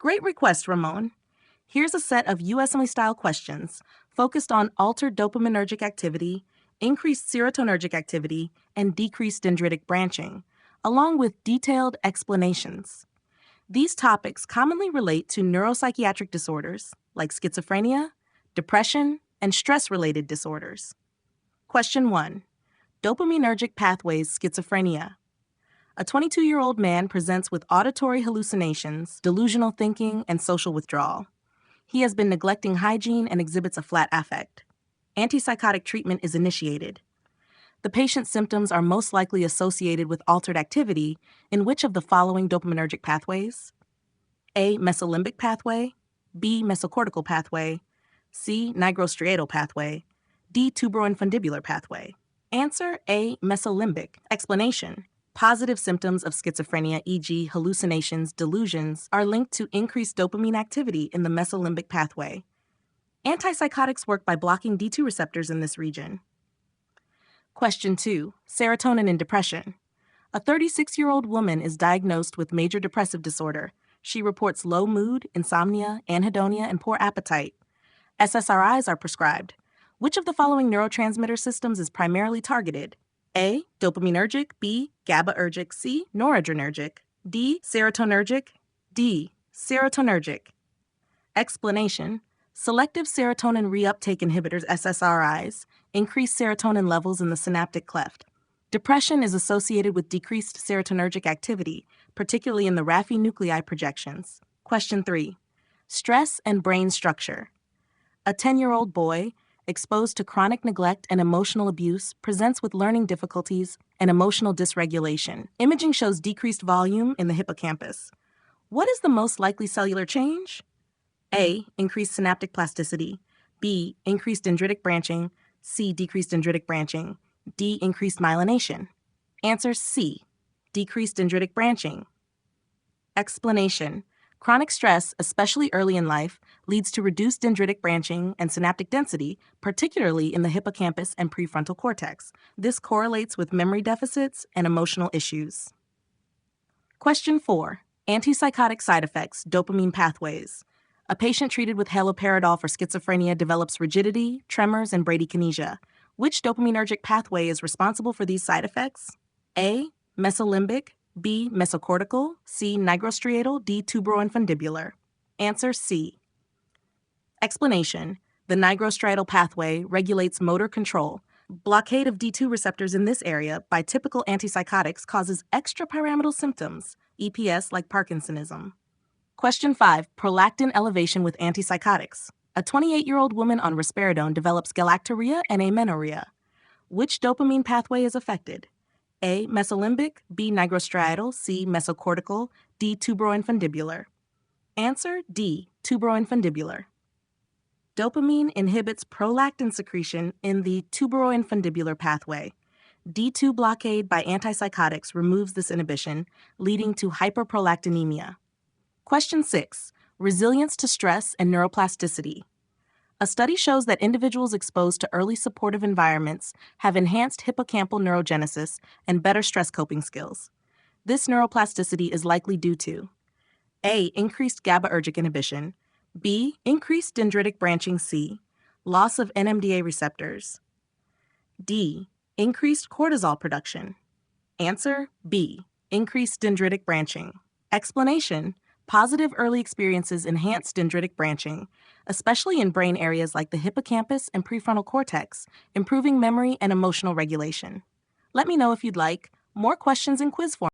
Great request, Ramon. Here's a set of USMLE-style questions focused on altered dopaminergic activity, increased serotonergic activity, and decreased dendritic branching, along with detailed explanations. These topics commonly relate to neuropsychiatric disorders like schizophrenia, depression, and stress-related disorders. Question 1. Dopaminergic pathways schizophrenia. A 22-year-old man presents with auditory hallucinations, delusional thinking, and social withdrawal. He has been neglecting hygiene and exhibits a flat affect. Antipsychotic treatment is initiated. The patient's symptoms are most likely associated with altered activity in which of the following dopaminergic pathways? A. Mesolimbic pathway, B. Mesocortical pathway, C. Nigrostriatal pathway, D. Tuberoinfundibular pathway. Answer A. Mesolimbic. Explanation. Positive symptoms of schizophrenia, e.g. hallucinations, delusions, are linked to increased dopamine activity in the mesolimbic pathway. Antipsychotics work by blocking D2 receptors in this region. Question 2. Serotonin in depression. A 36-year-old woman is diagnosed with major depressive disorder. She reports low mood, insomnia, anhedonia, and poor appetite. SSRIs are prescribed. Which of the following neurotransmitter systems is primarily targeted? A. Dopaminergic, B. GABAergic, C. Noradrenergic, D. Serotonergic, D. Serotonergic. Explanation. Selective serotonin reuptake inhibitors, SSRIs, increase serotonin levels in the synaptic cleft. Depression is associated with decreased serotonergic activity, particularly in the Raphe nuclei projections. Question 3. Stress and brain structure. A 10-year-old boy, exposed to chronic neglect and emotional abuse, presents with learning difficulties and emotional dysregulation. Imaging shows decreased volume in the hippocampus. What is the most likely cellular change? A. Increased synaptic plasticity, B. Increased dendritic branching, C. Decreased dendritic branching, D. Increased myelination. Answer C. Decreased dendritic branching. Explanation. Chronic stress, especially early in life, leads to reduced dendritic branching and synaptic density, particularly in the hippocampus and prefrontal cortex. This correlates with memory deficits and emotional issues. Question 4. Antipsychotic side effects, dopamine pathways. A patient treated with haloperidol for schizophrenia develops rigidity, tremors, and bradykinesia. Which dopaminergic pathway is responsible for these side effects? A. Mesolimbic, B. Mesocortical, C. Nigrostriatal, D. Tuberoinfundibular. Answer C. Explanation. The nigrostriatal pathway regulates motor control. Blockade of D2 receptors in this area by typical antipsychotics causes extrapyramidal symptoms, EPS like Parkinsonism. Question 5. Prolactin elevation with antipsychotics. A 28-year-old woman on risperidone develops galactorrhea and amenorrhea. Which dopamine pathway is affected? A. Mesolimbic, B. Nigrostriatal, C. Mesocortical, D. Tuberoinfundibular. Answer D. Tuberoinfundibular. Dopamine inhibits prolactin secretion in the tuberoinfundibular pathway. D2 blockade by antipsychotics removes this inhibition, leading to hyperprolactinemia. Question 6. Resilience to stress and neuroplasticity. A study shows that individuals exposed to early supportive environments have enhanced hippocampal neurogenesis and better stress coping skills. This neuroplasticity is likely due to A. Increased GABAergic inhibition, B. Increased dendritic branching, C. Loss of NMDA receptors, D. Increased cortisol production. Answer B. Increased dendritic branching. Explanation. Positive early experiences enhance dendritic branching, especially in brain areas like the hippocampus and prefrontal cortex, improving memory and emotional regulation. Let me know if you'd like more questions in quiz form.